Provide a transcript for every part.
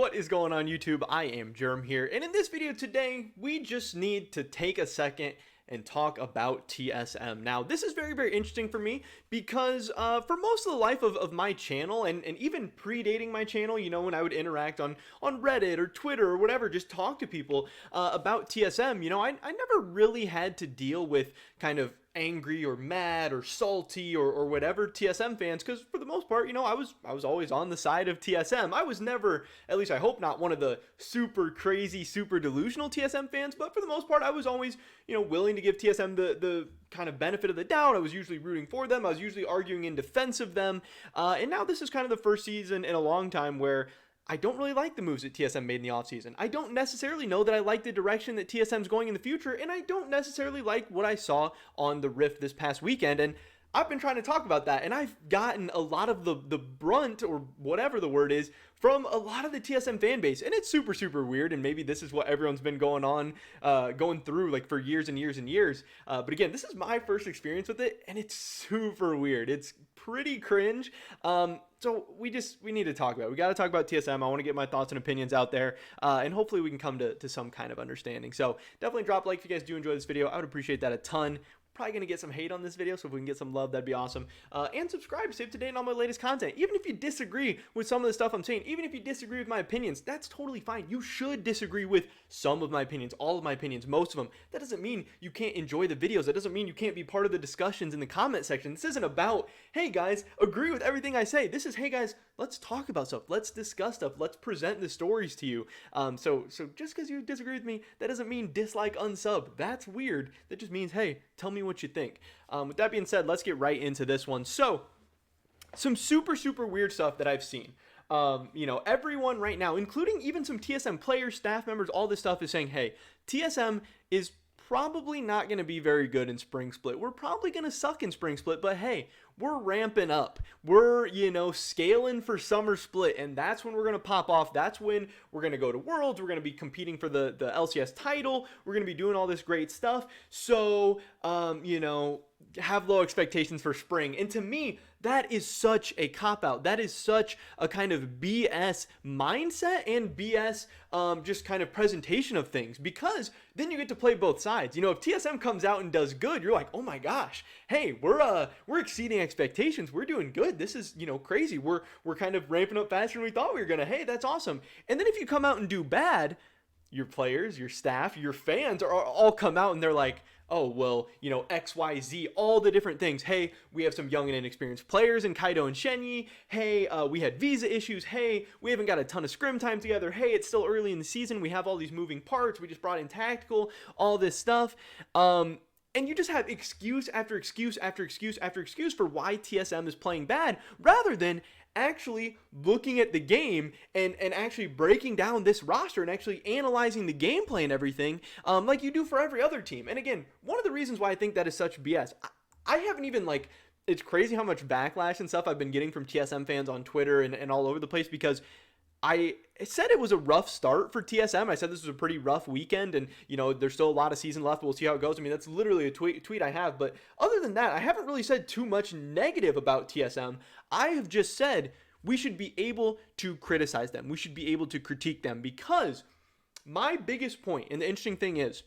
What is going on YouTube? I am Germ here, and in this video today, we just need to take a second and talk about TSM. Now, this is very, very interesting for me because for most of the life of my channel and even predating my channel, you know, when I would interact on Reddit or Twitter or whatever, just talk to people about TSM, you know, I never really had to deal with kind of angry or mad or salty or whatever TSM fans, because for the most part, you know, I was always on the side of TSM. I was never, at least I hope not, one of the super crazy, super delusional TSM fans, but for the most part, I was always, you know, willing to give TSM the kind of benefit of the doubt. I was usually rooting for them. I was usually arguing in defense of them. And now this is kind of the first season in a long time where I don't really like the moves that TSM made in the offseason. I don't necessarily know that I like the direction that TSM's going in the future, and I don't necessarily like what I saw on the Rift this past weekend, and I've been trying to talk about that, and I've gotten a lot of the brunt, or whatever the word is, from a lot of the TSM fan base, and it's super, super weird, and maybe this is what everyone's been going through, like, for years and years and years, but again, this is my first experience with it, and it's super weird. It's pretty cringe. So we need to talk about it. We got to talk about TSM. I want to get my thoughts and opinions out there, and hopefully we can come to some kind of understanding. So definitely drop a like if you guys do enjoy this video. I would appreciate that a ton. Probably going to get some hate on this video, so if we can get some love, that'd be awesome. And subscribe to stay up to date on all my latest content. Even if you disagree with some of the stuff I'm saying, even if you disagree with my opinions, that's totally fine. You should disagree with some of my opinions, all of my opinions, most of them. That doesn't mean you can't enjoy the videos. That doesn't mean you can't be part of the discussions in the comment section. This isn't about, hey guys, agree with everything I say. This is, hey guys, let's talk about stuff. Let's discuss stuff. Let's present the stories to you. So just because you disagree with me, that doesn't mean dislike, unsub. That's weird. That just means, hey, tell me what you think. With that being said, let's get right into this one. So, some super, super weird stuff that I've seen. You know, everyone right now, including even some TSM players, staff members, all this stuff is saying, hey, TSM is probably not going to be very good in Spring Split. We're probably going to suck in Spring Split, but hey, we're ramping up. We're, you know, scaling for Summer Split, and that's when we're going to pop off. That's when we're going to go to Worlds. We're going to be competing for the LCS title. We're going to be doing all this great stuff. So, you know, have low expectations for spring. And to me, that is such a cop-out. That is such a kind of BS mindset and BS just kind of presentation of things, because then you get to play both sides. You know, if TSM comes out and does good, you're like, oh my gosh, hey, we're exceeding expectations. We're doing good. This is, you know, crazy. We're kind of ramping up faster than we thought we were gonna. Hey, that's awesome. And then if you come out and do bad, your players, your staff, your fans are all come out and they're like, oh, well, you know, XYZ, all the different things. Hey, we have some young and inexperienced players in Kaido and Shenyi. Hey, we had visa issues. Hey, we haven't got a ton of scrim time together. Hey, it's still early in the season. We have all these moving parts. We just brought in tactical, all this stuff. And you just have excuse after excuse after excuse after excuse for why TSM is playing bad, rather than actually looking at the game and actually breaking down this roster and actually analyzing the gameplay and everything like you do for every other team. And again, one of the reasons why I think that is such BS, I haven't even, like, it's crazy how much backlash and stuff I've been getting from TSM fans on Twitter and all over the place, because I said it was a rough start for TSM. I said this was a pretty rough weekend, and, you know, there's still a lot of season left. We'll see how it goes. I mean, that's literally a tweet I have. But other than that, I haven't really said too much negative about TSM. I have just said we should be able to criticize them. We should be able to critique them, because my biggest point, and the interesting thing is,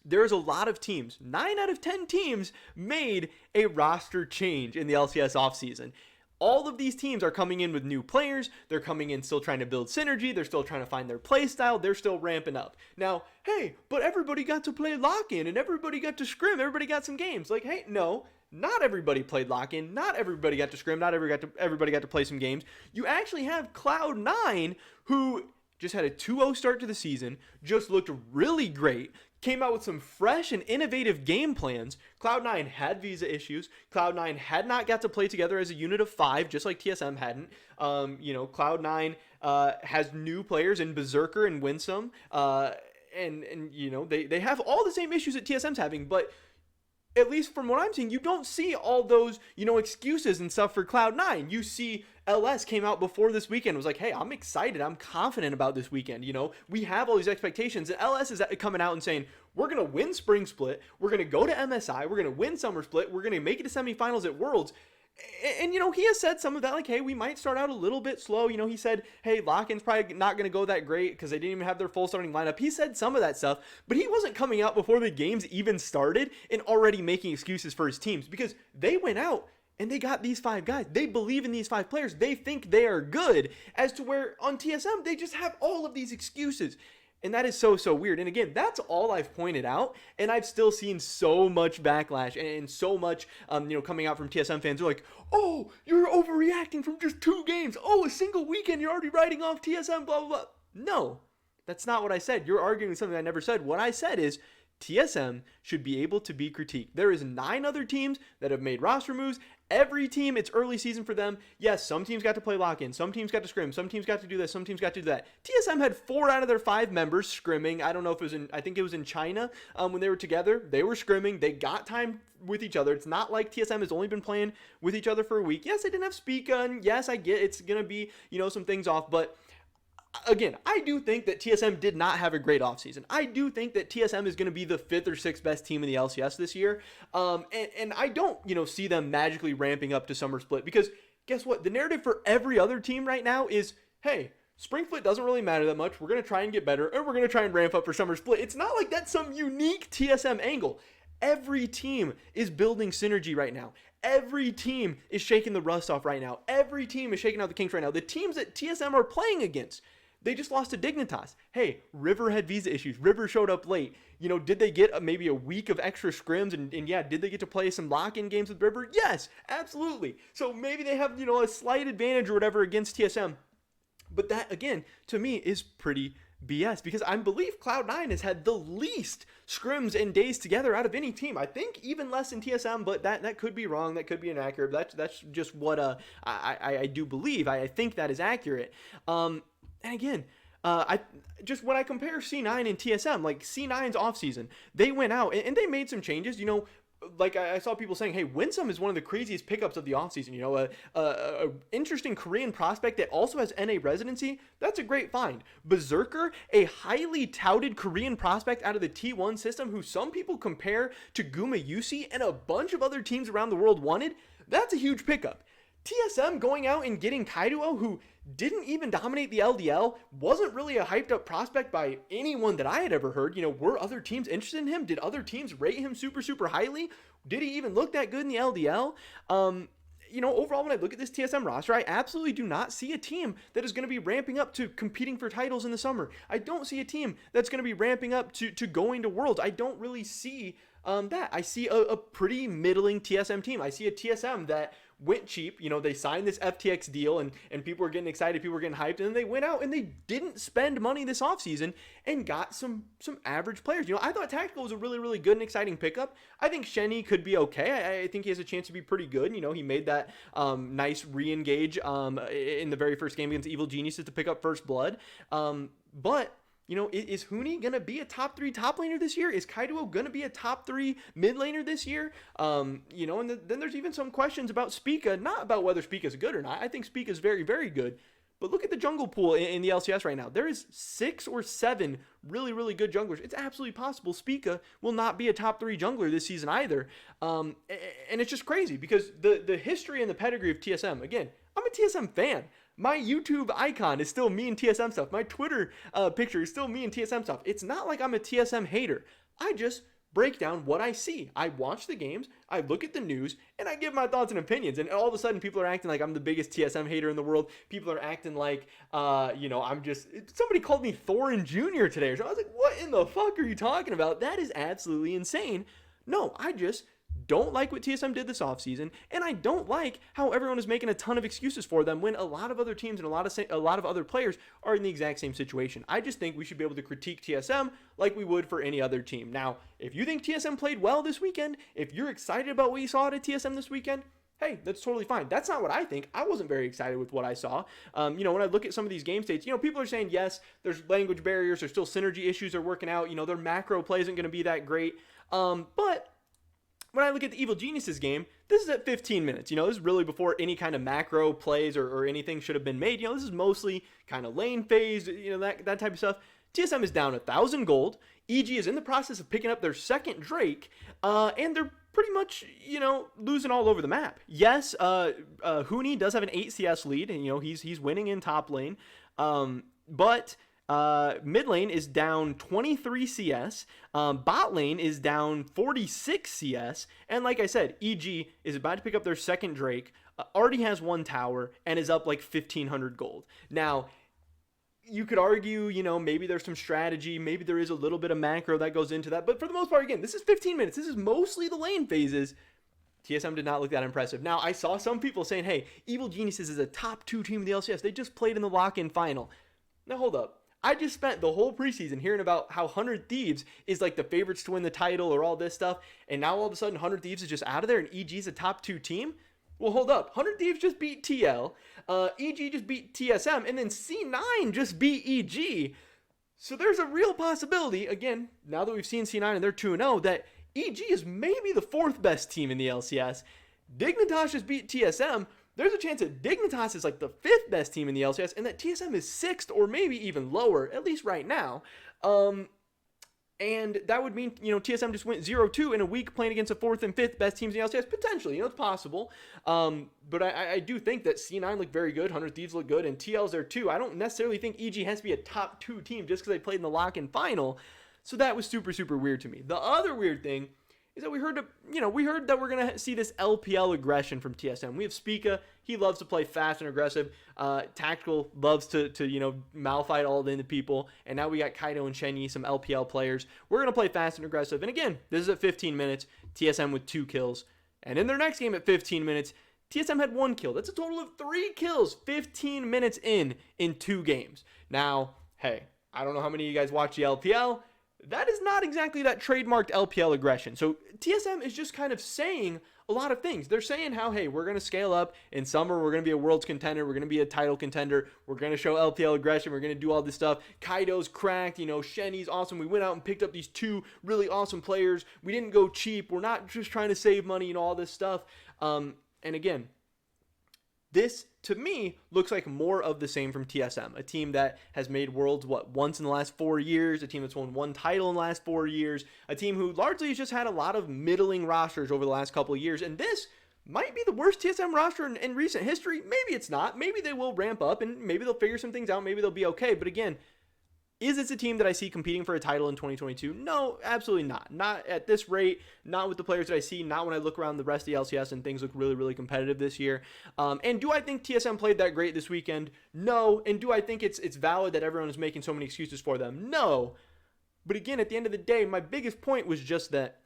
there's a lot of teams, 9 out of 10 teams, made a roster change in the LCS offseason. All of these teams are coming in with new players. They're coming in still trying to build synergy. They're still trying to find their play style. They're still ramping up. Now, hey, but everybody got to play lock-in and everybody got to scrim. Everybody got some games. Like, hey, no, not everybody played lock-in. Not everybody got to scrim. Not everybody got to play some games. You actually have Cloud9, who just had a 2-0 start to the season, just looked really great, came out with some fresh and innovative game plans. Cloud9 had visa issues. Cloud9 had not got to play together as a unit of 5, just like TSM hadn't. You know, Cloud9 has new players in Berserker and Winsome. And you know, they have all the same issues that TSM's having, but at least from what I'm seeing, you don't see all those, you know, excuses and stuff for Cloud9. You see LS came out before this weekend, was like, hey, I'm excited, I'm confident about this weekend, you know, we have all these expectations, and LS is coming out and saying, we're going to win Spring Split, we're going to go to MSI, we're going to win Summer Split, we're going to make it to semifinals at Worlds. And, he has said some of that, like, hey, we might start out a little bit slow. He said, hey, lock-in's probably not going to go that great because they didn't even have their full starting lineup. He said some of that stuff, but he wasn't coming out before the games even started and already making excuses for his teams, because they went out and they got these 5 guys. They believe in these 5 players. They think they are good, as to where on TSM, they just have all of these excuses. And that is so weird. And again, that's all I've pointed out. And I've still seen so much backlash and so much, coming out from TSM fans. They're like, oh, you're overreacting from just 2 games. Oh, a single weekend, you're already writing off TSM, blah, blah, blah. No, that's not what I said. You're arguing something I never said. What I said is TSM should be able to be critiqued. There is 9 other teams that have made roster moves. Every team, it's early season for them. Yes, some teams got to play lock-in. Some teams got to scrim. Some teams got to do this. Some teams got to do that. TSM had 4 out of their 5 members scrimming. I don't know if it was I think it was in China when they were together. They were scrimming. They got time with each other. It's not like TSM has only been playing with each other for a week. Yes, they didn't have Spica, and yes, I get it's going to be, some things off, but again, I do think that TSM did not have a great offseason. I do think that TSM is going to be the 5th or 6th best team in the LCS this year. And I don't, see them magically ramping up to Summer Split, because guess what? The narrative for every other team right now is, hey, Spring Split doesn't really matter that much. We're going to try and get better, and we're going to try and ramp up for Summer Split. It's not like that's some unique TSM angle. Every team is building synergy right now. Every team is shaking the rust off right now. Every team is shaking out the kinks right now. The teams that TSM are playing against, they just lost to Dignitas. Hey, River had visa issues. River showed up late. Did they get maybe a week of extra scrims? And yeah, did they get to play some lock-in games with River? Yes, absolutely. So maybe they have, a slight advantage or whatever against TSM. But that, again, to me is pretty BS, because I believe Cloud9 has had the least scrims and days together out of any team. I think even less than TSM, but that could be wrong. That could be inaccurate. That's just what I do believe. I think that is accurate. And again, when I compare C9 and TSM, like C9's offseason, they went out and they made some changes. Like I saw people saying, hey, Winsome is one of the craziest pickups of the offseason. A interesting Korean prospect that also has NA residency. That's a great find. Berserker, a highly touted Korean prospect out of the T1 system who some people compare to Guma Yusi and a bunch of other teams around the world wanted. That's a huge pickup. TSM going out and getting Kaiduo, who didn't even dominate the LDL, wasn't really a hyped up prospect by anyone that I had ever heard. Were other teams interested in him? Did other teams rate him super highly? Did he even look that good in the LDL? Overall, when I look at this TSM roster, I absolutely do not see a team that is going to be ramping up to competing for titles in the summer. I don't see a team that's going to be ramping up to going to Worlds. I don't really see that. I see a pretty middling TSM team. I see a TSM that went cheap. They signed this FTX deal and people were getting excited, people were getting hyped, and then they went out and they didn't spend money this offseason and got some average players. I thought Tactical was a really good and exciting pickup. I think Shenny could be okay. I think he has a chance to be pretty good. He made that nice re-engage in the very first game against Evil Geniuses to pick up First Blood. But is Huni going to be a top 3 top laner this year? Is Kaiduo going to be a top 3 mid laner this year? And then there's even some questions about Spica, not about whether Spica is good or not. I think Spica is very good. But look at the jungle pool in the LCS right now. There is 6 or 7 really good junglers. It's absolutely possible Spica will not be a top 3 jungler this season either. And it's just crazy because the history and the pedigree of TSM, again, I'm a TSM fan. My YouTube icon is still me and TSM stuff. My Twitter picture is still me and TSM stuff. It's not like I'm a TSM hater. I just break down what I see. I watch the games, I look at the news, and I give my thoughts and opinions. And all of a sudden, people are acting like I'm the biggest TSM hater in the world. People are acting like, I'm just... Somebody called me Thorin Jr. today. So I was like, what in the fuck are you talking about? That is absolutely insane. No, I just don't like what TSM did this offseason, and I don't like how everyone is making a ton of excuses for them when a lot of other teams and a lot of other players are in the exact same situation. I just think we should be able to critique TSM like we would for any other team. Now, if you think TSM played well this weekend, if you're excited about what you saw at TSM this weekend, hey, that's totally fine. That's not what I think. I wasn't very excited with what I saw. When I look at some of these game states, people are saying, yes, there's language barriers, there's still synergy issues are working out, their macro play isn't going to be that great. But when I look at the Evil Geniuses game, this is at 15 minutes. This is really before any kind of macro plays or anything should have been made. This is mostly kind of lane phase, that type of stuff. TSM is down 1,000 gold. EG is in the process of picking up their second Drake, and they're pretty much, losing all over the map. Yes, Huni does have an 8 CS lead, and, he's winning in top lane. But mid lane is down 23 CS. Bot lane is down 46 CS. And like I said, EG is about to pick up their second Drake, already has 1 tower, and is up like 1,500 gold. Now, you could argue, maybe there's some strategy, maybe there is a little bit of macro that goes into that. But for the most part, again, this is 15 minutes. This is mostly the lane phases. TSM did not look that impressive. Now, I saw some people saying, hey, Evil Geniuses is a top 2 team in the LCS. They just played in the lock-in final. Now, hold up. I just spent the whole preseason hearing about how 100 Thieves is like the favorites to win the title or all this stuff. And now all of a sudden 100 Thieves is just out of there and EG's a top 2 team? Well, hold up. 100 Thieves just beat TL. EG just beat TSM. And then C9 just beat EG. So there's a real possibility, again, now that we've seen C9 and they're 2-0, that EG is maybe the 4th best team in the LCS. Dignitas just beat TSM. There's a chance that Dignitas is like the 5th best team in the LCS and that TSM is 6th or maybe even lower, at least right now. And that would mean, TSM just went 0-2 in a week playing against the 4th and 5th best teams in the LCS. Potentially, it's possible. But I do think that C9 looked very good, 100 Thieves look good, and TL's there too. I don't necessarily think EG has to be a top 2 team just because they played in the lock-in final. So that was super, super weird to me. The other weird thing is that we heard that we're going to see this LPL aggression from TSM. We have Spica. He loves to play fast and aggressive. Tactical loves to malfight all into people. And now we got Kaido and Shenyi, some LPL players. We're going to play fast and aggressive. And again, this is at 15 minutes. TSM with 2 kills. And in their next game at 15 minutes, TSM had 1 kill. That's a total of 3 kills 15 minutes in 2 games. Now, hey, I don't know how many of you guys watch the LPL. That is not exactly that trademarked LPL aggression. So TSM is just kind of saying a lot of things. They're saying how, hey, we're going to scale up. In summer, we're going to be a world's contender. We're going to be a title contender. We're going to show LPL aggression. We're going to do all this stuff. Kaido's cracked. Shenny's awesome. We went out and picked up these 2 really awesome players. We didn't go cheap. We're not just trying to save money and all this stuff. And again, this, to me, looks like more of the same from TSM, a team that has made Worlds, once in the last 4 years, a team that's won 1 title in the last 4 years, a team who largely has just had a lot of middling rosters over the last couple of years, and this might be the worst TSM roster in recent history. Maybe it's not. Maybe they will ramp up, and maybe they'll figure some things out. Maybe they'll be okay, but again, is this a team that I see competing for a title in 2022? No, absolutely not. Not at this rate, not with the players that I see, not when I look around the rest of the LCS and things look really, really competitive this year. And do I think TSM played that great this weekend? No. And do I think it's valid that everyone is making so many excuses for them? No. But again, at the end of the day, my biggest point was just that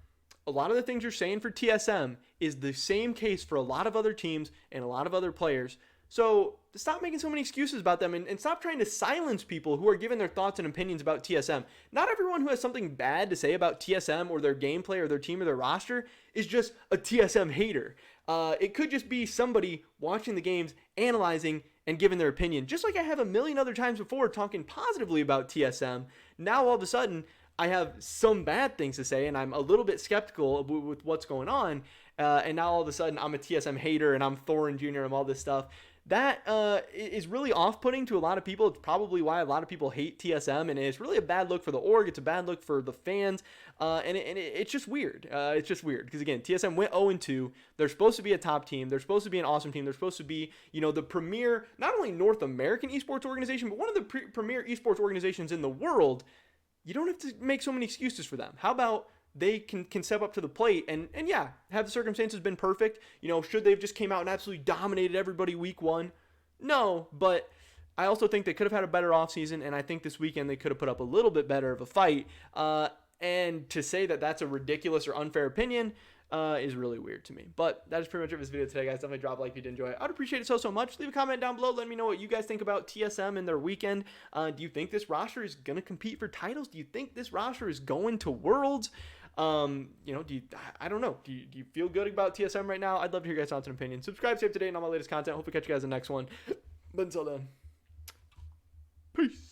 a lot of the things you're saying for TSM is the same case for a lot of other teams and a lot of other players. So stop making so many excuses about them and stop trying to silence people who are giving their thoughts and opinions about TSM. Not everyone who has something bad to say about TSM or their gameplay or their team or their roster is just a TSM hater. It could just be somebody watching the games, analyzing, and giving their opinion. Just like I have a million other times before talking positively about TSM, now all of a sudden I have some bad things to say and I'm a little bit skeptical with what's going on. And now all of a sudden I'm a TSM hater and I'm Thorin Jr. and all this stuff. That is really off-putting to a lot of people. It's probably why a lot of people hate TSM, and it's really a bad look for the org. It's a bad look for the fans, and it's just weird. It's just weird because, again, TSM went 0-2. They're supposed to be a top team. They're supposed to be an awesome team. They're supposed to be, the premier, not only North American esports organization, but one of the premier esports organizations in the world. You don't have to make so many excuses for them. How about they can step up to the plate and yeah, have the circumstances been perfect? Should they have just came out and absolutely dominated everybody week 1? No, but I also think they could have had a better offseason, and I think this weekend they could have put up a little bit better of a fight. And to say that that's a ridiculous or unfair opinion is really weird to me. But that is pretty much it for this video today, guys. Definitely drop a like if you did enjoy it. I'd appreciate it so much. Leave a comment down below. Let me know what you guys think about TSM and their weekend. Do you think this roster is going to compete for titles? Do you think this roster is going to Worlds? I don't know. Do you feel good about TSM right now? I'd love to hear your guys' thoughts and opinions. Subscribe, stay up to date on all my latest content. Hope to catch you guys in the next one. But until then, peace.